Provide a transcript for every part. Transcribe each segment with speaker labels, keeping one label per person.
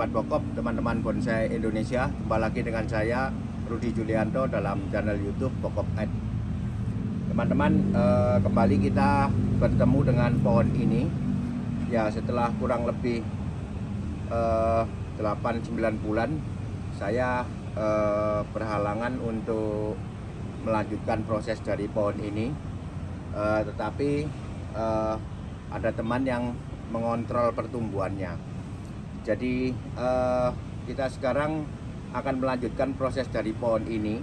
Speaker 1: sahabat pokok, teman-teman bonsai Indonesia. Jumpa lagi dengan saya Rudi Julianto dalam channel YouTube Pokok Ed. Teman-teman, kembali kita bertemu dengan pohon ini. Ya, setelah kurang lebih 8-9 bulan saya berhalangan untuk melanjutkan proses dari pohon ini, tetapi ada teman yang mengontrol pertumbuhannya. Jadi kita sekarang akan melanjutkan proses dari pohon ini.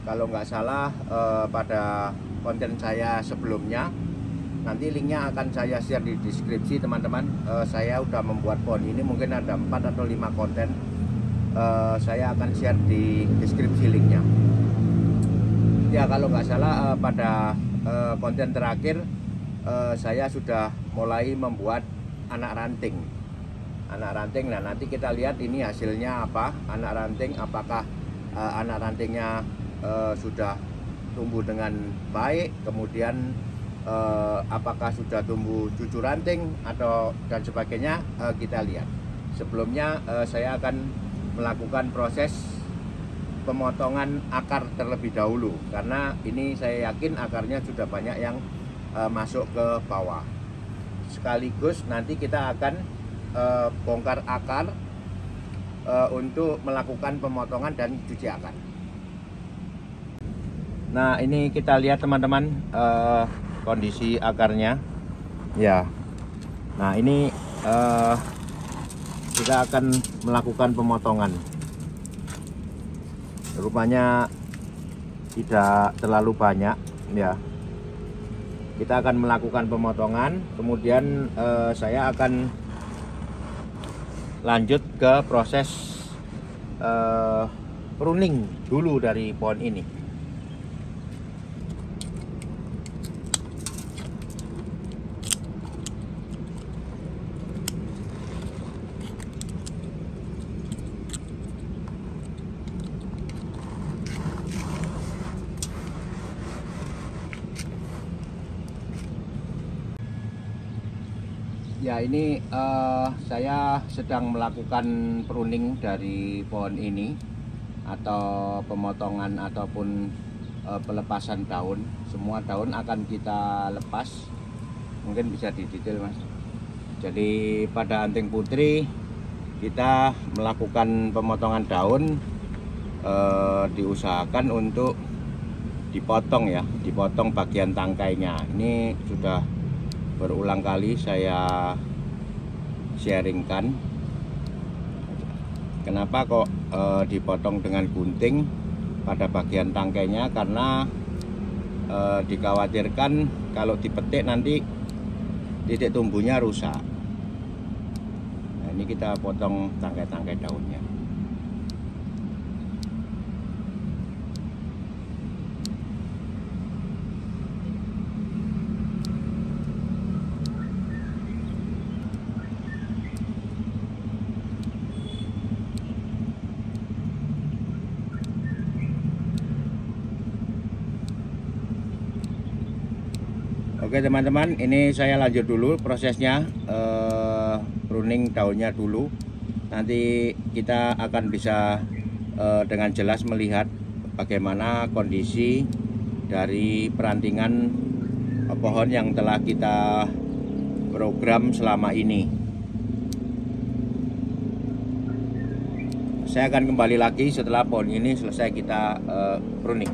Speaker 1: Kalau nggak salah pada konten saya sebelumnya, nanti linknya akan saya share di deskripsi teman-teman. Saya udah membuat pohon ini mungkin ada 4 atau 5 konten. Saya akan share di deskripsi linknya. Ya, kalau nggak salah pada konten terakhir saya sudah mulai membuat anak ranting. Nah, nanti kita lihat ini hasilnya apa. Anak ranting, apakah anak rantingnya sudah tumbuh dengan baik, kemudian apakah sudah tumbuh cucu ranting atau dan sebagainya, kita lihat. Sebelumnya saya akan melakukan proses pemotongan akar terlebih dahulu, karena ini saya yakin akarnya sudah banyak yang masuk ke bawah. Sekaligus nanti kita akan bongkar akar untuk melakukan pemotongan dan cuci akar. Nah, ini kita lihat teman-teman kondisi akarnya. Ya, nah ini kita akan melakukan pemotongan. Rupanya tidak terlalu banyak, ya. Kita akan melakukan pemotongan, kemudian saya akan lanjut ke proses pruning dulu dari pohon ini. Ya, ini saya sedang melakukan pruning dari pohon ini, atau pemotongan ataupun pelepasan daun. Semua daun akan kita lepas. Mungkin bisa didetail, Mas. Jadi pada anting putri kita melakukan pemotongan daun, diusahakan untuk dipotong, ya, dipotong bagian tangkainya. Ini sudah berulang kali saya sharingkan. Kenapa kok dipotong dengan gunting pada bagian tangkainya? Karena dikhawatirkan kalau dipetik nanti titik tumbuhnya rusak. Nah, ini kita potong tangkai-tangkai daunnya. Oke teman-teman, ini saya lanjut dulu prosesnya, pruning daunnya dulu. Nanti kita akan bisa dengan jelas melihat bagaimana kondisi dari perantingan pohon yang telah kita program selama ini. Saya akan kembali lagi setelah pohon ini selesai kita pruning.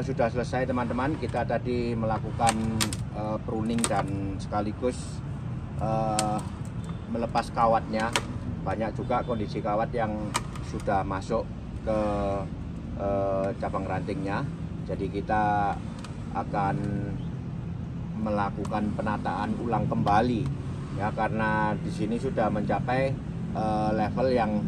Speaker 1: sudah selesai teman-teman. Kita tadi melakukan pruning dan sekaligus melepas kawatnya. Banyak juga kondisi kawat yang sudah masuk ke cabang rantingnya. Jadi kita akan melakukan penataan ulang kembali ya, karena di sini sudah mencapai level yang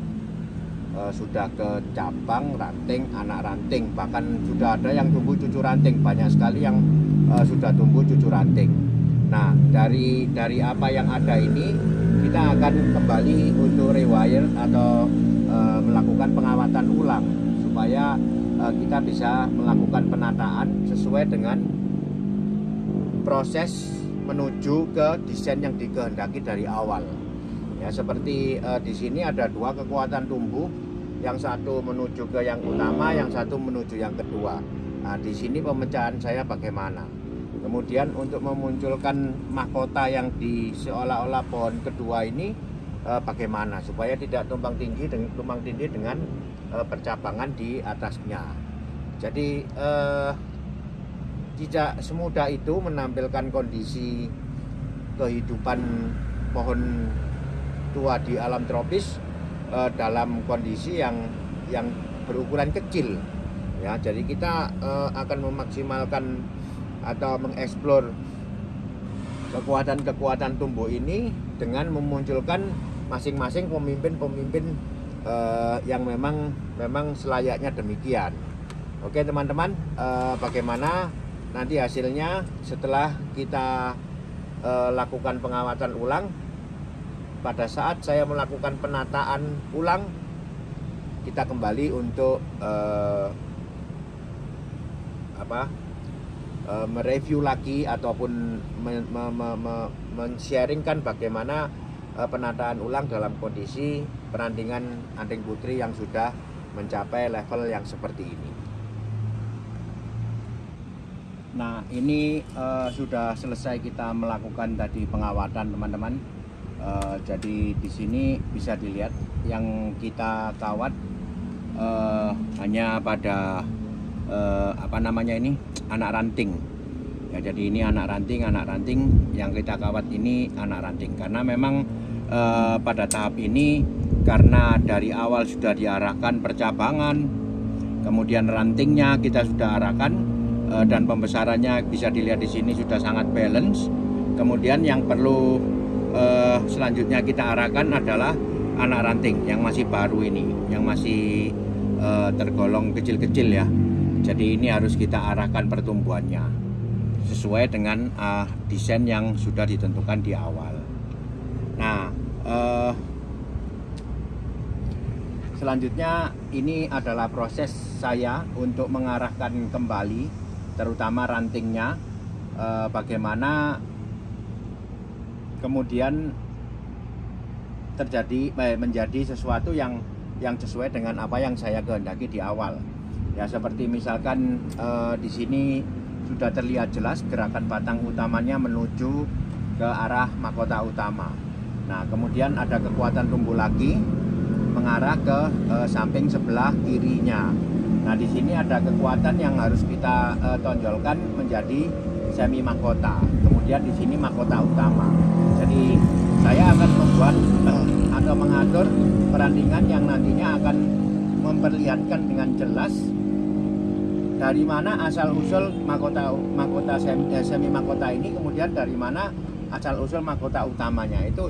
Speaker 1: sudah ke cabang, ranting, anak ranting, bahkan sudah ada yang tumbuh cucu ranting. Banyak sekali yang sudah tumbuh cucu ranting. Nah, dari apa yang ada ini kita akan kembali untuk rewire atau melakukan pengawatan ulang supaya kita bisa melakukan penataan sesuai dengan proses menuju ke desain yang dikehendaki dari awal. Ya, seperti di sini ada dua kekuatan tumbuh, yang satu menuju ke yang utama, yang satu menuju yang kedua. Nah, di sini pemecahan saya bagaimana? Kemudian untuk memunculkan mahkota yang di seolah-olah pohon kedua ini bagaimana supaya tidak tumpang tindih dengan percabangan di atasnya. Jadi tidak semudah itu menampilkan kondisi kehidupan pohon tua di alam tropis dalam kondisi yang berukuran kecil ya. Jadi kita akan memaksimalkan atau mengeksplor kekuatan tumbuh ini dengan memunculkan masing-masing pemimpin yang memang selayaknya demikian. Oke teman-teman, bagaimana nanti hasilnya setelah kita lakukan pengawatan ulang? Pada saat saya melakukan penataan ulang, kita kembali untuk mereview lagi ataupun men-sharingkan bagaimana penataan ulang dalam kondisi perantingan anting putri yang sudah mencapai level yang seperti ini. Nah, ini sudah selesai kita melakukan tadi pengawatan teman-teman. Jadi di sini bisa dilihat yang kita kawat hanya pada anak ranting. Ya, jadi ini anak ranting yang kita kawat ini anak ranting, karena memang pada tahap ini karena dari awal sudah diarahkan percabangan, kemudian rantingnya kita sudah arahkan dan pembesarannya bisa dilihat di sini sudah sangat balance. Kemudian yang perlu selanjutnya kita arahkan adalah anak ranting yang masih baru ini, yang masih tergolong kecil-kecil ya. Jadi ini harus kita arahkan pertumbuhannya sesuai dengan desain yang sudah ditentukan di awal. Nah, selanjutnya ini adalah proses saya untuk mengarahkan kembali terutama rantingnya, bagaimana kemudian menjadi sesuatu yang sesuai dengan apa yang saya kehendaki di awal. Ya, seperti misalkan di sini sudah terlihat jelas gerakan batang utamanya menuju ke arah mahkota utama. Nah, kemudian ada kekuatan tumbuh lagi mengarah ke samping sebelah kirinya. Nah, di sini ada kekuatan yang harus kita tonjolkan menjadi semi mahkota. Kemudian di sini mahkota utama. Jadi saya akan membuat atau mengatur perantingan yang nantinya akan memperlihatkan dengan jelas dari mana asal usul mahkota semi mahkota ini, kemudian dari mana asal usul mahkota utamanya. Itu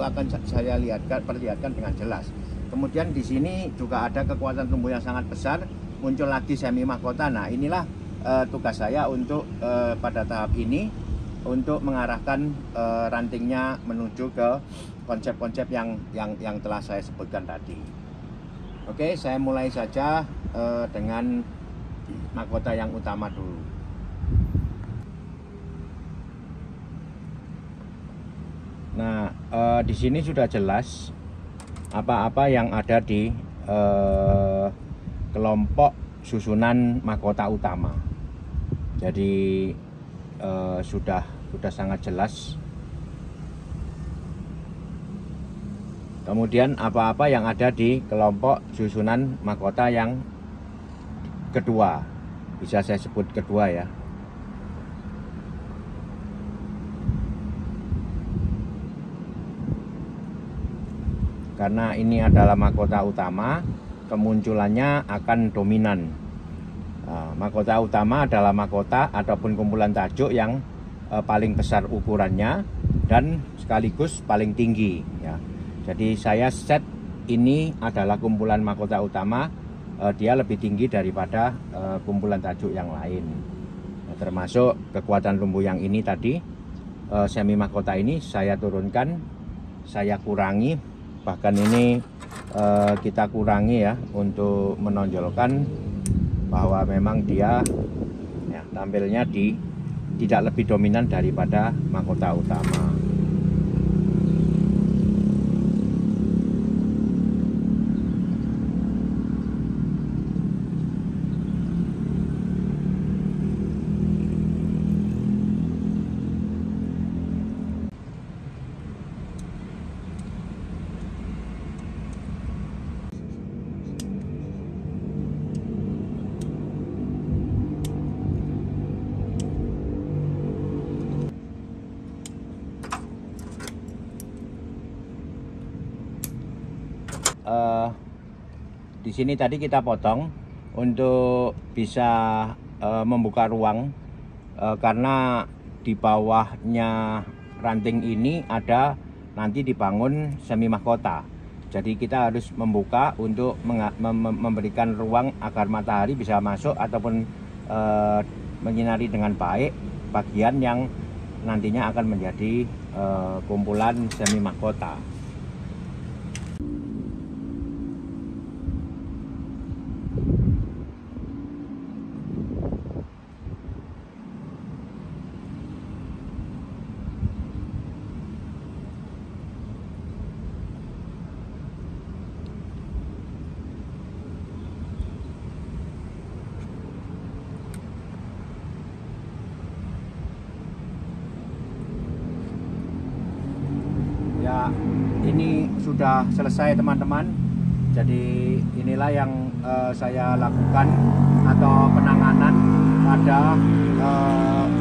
Speaker 1: akan saya perlihatkan dengan jelas. Kemudian di sini juga ada kekuatan tumbuh yang sangat besar, muncul lagi semi mahkota. Nah, inilah tugas saya untuk pada tahap ini untuk mengarahkan rantingnya menuju ke konsep-konsep yang telah saya sebutkan tadi. Oke, saya mulai saja dengan mahkota yang utama dulu. Nah, di sini sudah jelas apa-apa yang ada di kelompok susunan mahkota utama. Jadi sudah sangat jelas. Kemudian apa-apa yang ada di kelompok susunan mahkota yang kedua, bisa saya sebut kedua ya. Karena ini adalah mahkota utama, kemunculannya akan dominan. Mahkota utama adalah mahkota ataupun kumpulan tajuk yang paling besar ukurannya dan sekaligus paling tinggi ya. Jadi saya set ini adalah kumpulan mahkota utama, dia lebih tinggi daripada kumpulan tajuk yang lain. Nah, termasuk kekuatan tumbuh yang ini tadi, semi mahkota ini saya turunkan, saya kurangi, bahkan ini kita kurangi ya untuk menonjolkan bahwa memang dia ya, tampilnya tidak lebih dominan daripada mahkota utama. Di sini tadi kita potong untuk bisa membuka ruang, karena di bawahnya ranting ini ada nanti dibangun semi mahkota. Jadi kita harus membuka untuk memberikan ruang agar matahari bisa masuk ataupun menyinari dengan baik bagian yang nantinya akan menjadi kumpulan semi mahkota. Ya, ini sudah selesai teman-teman. Jadi inilah yang saya lakukan atau penanganan pada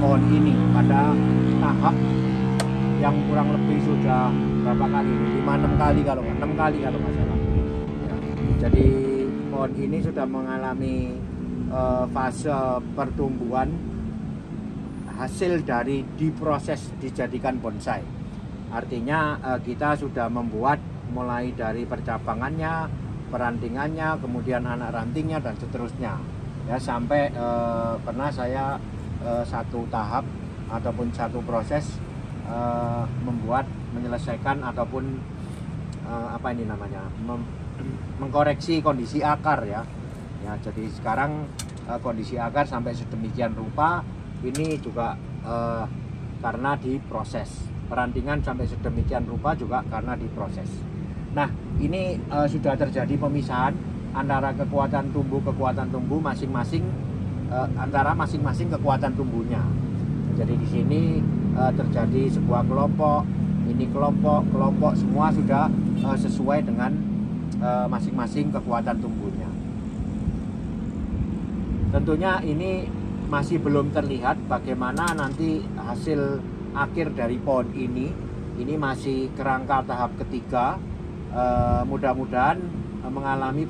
Speaker 1: pohon ini pada tahap yang kurang lebih sudah berapa kali? 5-6 kali kalau nggak 6 kali kalau nggak salah. Ya, jadi pohon ini sudah mengalami fase pertumbuhan hasil dari diproses dijadikan bonsai. Artinya kita sudah membuat mulai dari percabangannya, perantingannya, kemudian anak rantingnya dan seterusnya. Ya, sampai pernah saya satu tahap ataupun satu proses menyelesaikan ataupun apa ini namanya, mengkoreksi kondisi akar ya. Ya, jadi sekarang kondisi akar sampai sedemikian rupa ini juga karena diproses. Perantingan sampai sedemikian rupa juga karena diproses. Nah, ini sudah terjadi pemisahan antara kekuatan tumbuh masing-masing, antara masing-masing kekuatan tumbuhnya. Jadi di sini terjadi sebuah kelompok, ini kelompok semua sudah sesuai dengan masing-masing kekuatan tumbuhnya. Tentunya ini masih belum terlihat bagaimana nanti hasil akhir dari pohon ini masih kerangka tahap ketiga. Mudah-mudahan mengalami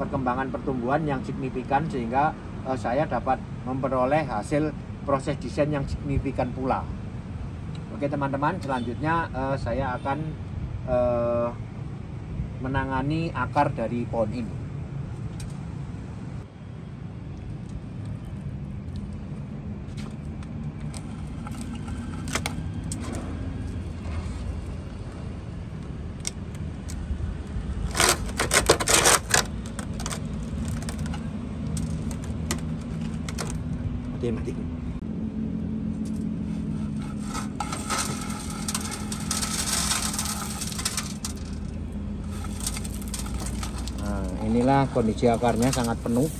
Speaker 1: perkembangan pertumbuhan yang signifikan sehingga saya dapat memperoleh hasil proses desain yang signifikan pula. Oke teman-teman, selanjutnya saya akan menangani akar dari pohon ini. Mati. Nah, inilah kondisi akarnya sangat penuh.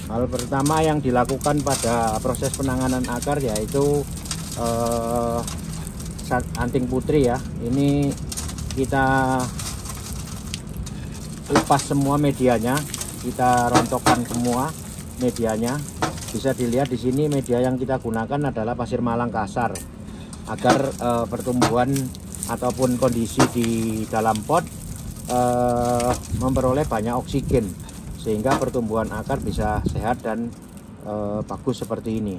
Speaker 1: Hal pertama yang dilakukan pada proses penanganan akar yaitu
Speaker 2: anting putri ya. Ini kita lepas semua medianya, kita rontokkan semua medianya. Bisa dilihat di sini media yang kita gunakan adalah pasir malang kasar agar pertumbuhan ataupun kondisi di dalam pot memperoleh banyak oksigen sehingga pertumbuhan akar bisa sehat dan bagus seperti ini.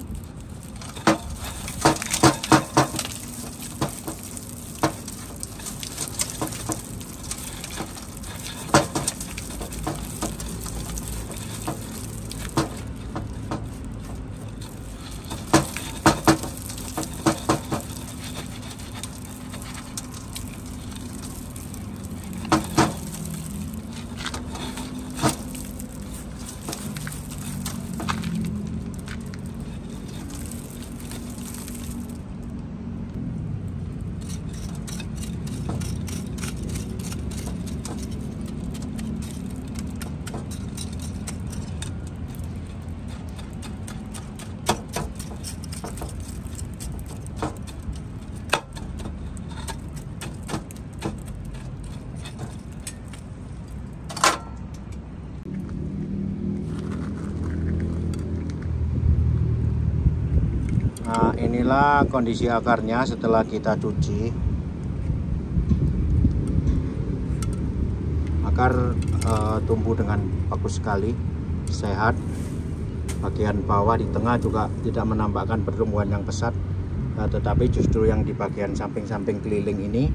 Speaker 2: Nah, inilah kondisi akarnya setelah kita cuci. Akar tumbuh dengan bagus sekali, sehat. Bagian bawah di tengah juga tidak menampakkan pertumbuhan yang pesat, tetapi justru yang di bagian samping-samping keliling ini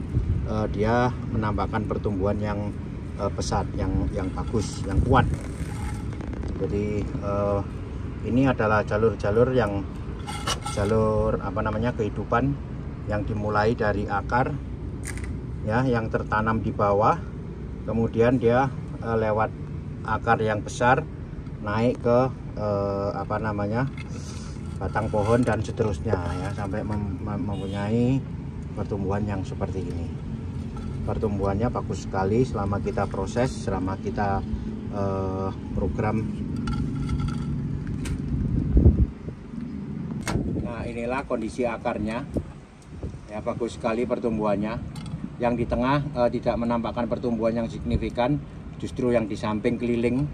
Speaker 2: dia menampakkan pertumbuhan yang pesat, yang bagus, yang kuat. Jadi ini adalah jalur-jalur kehidupan yang dimulai dari akar ya, yang tertanam di bawah, kemudian dia lewat akar yang besar naik ke batang pohon dan seterusnya ya, sampai mempunyai pertumbuhan yang seperti ini. Pertumbuhannya bagus sekali selama kita proses, selama kita program. Nah, inilah kondisi akarnya ya, bagus sekali pertumbuhannya. Yang di tengah tidak menampakkan pertumbuhan yang signifikan, justru yang di samping keliling.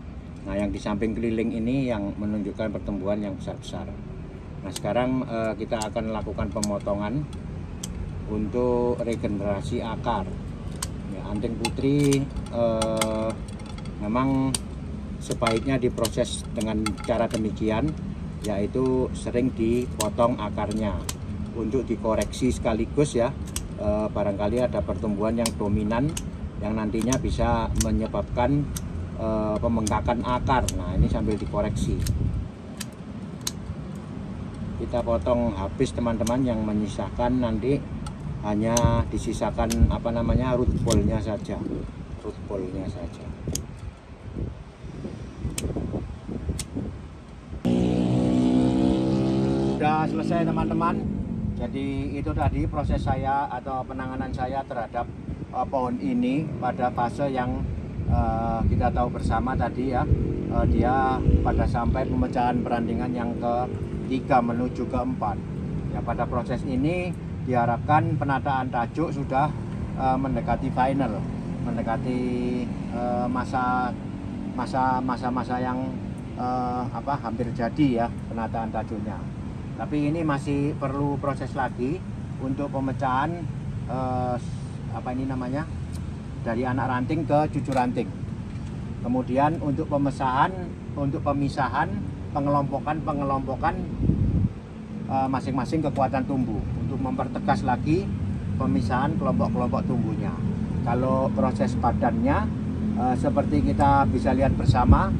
Speaker 2: Nah, yang di samping keliling ini yang menunjukkan pertumbuhan yang besar-besar. Nah, sekarang kita akan lakukan pemotongan untuk regenerasi akar ya. Anting putri memang sebaiknya diproses dengan cara demikian, yaitu sering dipotong akarnya untuk dikoreksi sekaligus ya, barangkali ada pertumbuhan yang dominan yang nantinya bisa menyebabkan pembengkakan akar. Nah, ini sambil dikoreksi. Kita potong habis teman-teman, yang menyisakan nanti hanya disisakan root ball-nya saja. Root ball-nya saja. Sudah selesai teman-teman. Jadi itu tadi proses saya atau penanganan saya terhadap pohon ini pada fase yang kita tahu bersama tadi ya, dia pada sampai pemecahan perantingan yang ke-3 menuju ke-4 ya. Pada proses ini diharapkan penataan tajuk sudah mendekati final, mendekati masa yang hampir jadi ya penataan tajuknya. Tapi ini masih perlu proses lagi untuk pemecahan dari anak ranting ke cucu ranting. Kemudian untuk pemisahan, pengelompokan masing-masing kekuatan tumbuh untuk mempertegas lagi pemisahan kelompok-kelompok tumbuhnya. Kalau proses padannya seperti kita bisa lihat bersama,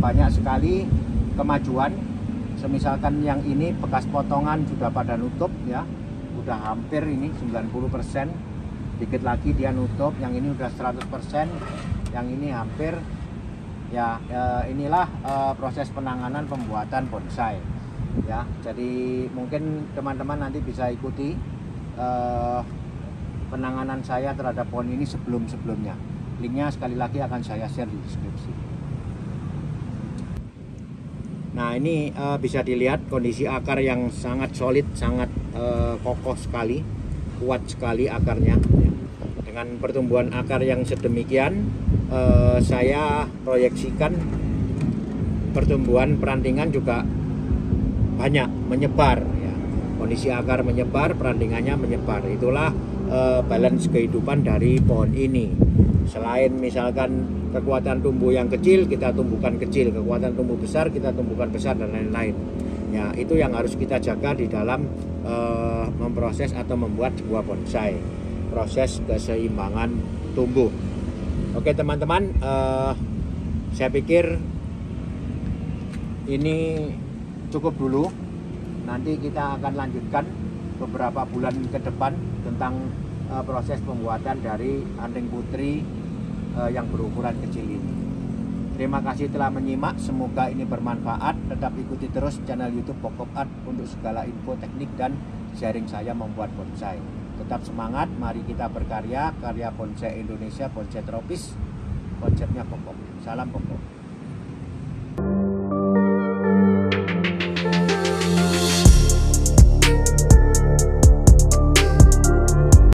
Speaker 2: banyak sekali kemajuan. Semisalkan yang ini bekas potongan sudah pada nutup ya, udah hampir ini 90%, dikit lagi dia nutup. Yang ini udah 100%, yang ini hampir ya. Inilah proses penanganan pembuatan bonsai ya. Jadi mungkin teman-teman nanti bisa ikuti penanganan saya terhadap pohon ini sebelum-sebelumnya. Linknya sekali lagi akan saya share di deskripsi. Nah, ini bisa dilihat kondisi akar yang sangat solid, sangat kokoh sekali. kuat sekali akarnya. Dengan pertumbuhan akar yang sedemikian, saya proyeksikan pertumbuhan perantingan juga banyak menyebar ya. Kondisi akar menyebar, perantingannya menyebar. Itulah balance kehidupan dari pohon ini. Selain misalkan kekuatan tumbuh yang kecil, kita tumbuhkan kecil, kekuatan tumbuh besar, kita tumbuhkan besar, dan lain-lain. Ya, itu yang harus kita jaga di dalam memproses atau membuat sebuah bonsai. Proses keseimbangan tumbuh. Oke teman-teman, saya pikir ini cukup dulu. Nanti kita akan lanjutkan beberapa bulan ke depan tentang proses pembuatan dari anting putri yang berukuran kecil ini. Terima kasih telah menyimak, semoga ini bermanfaat. Tetap ikuti terus channel YouTube Pokop Art untuk segala info teknik dan sharing saya membuat bonsai. Tetap semangat, mari kita berkarya, karya bonsai Indonesia, bonsai tropis, konsepnya Pokop. Salam Pokop.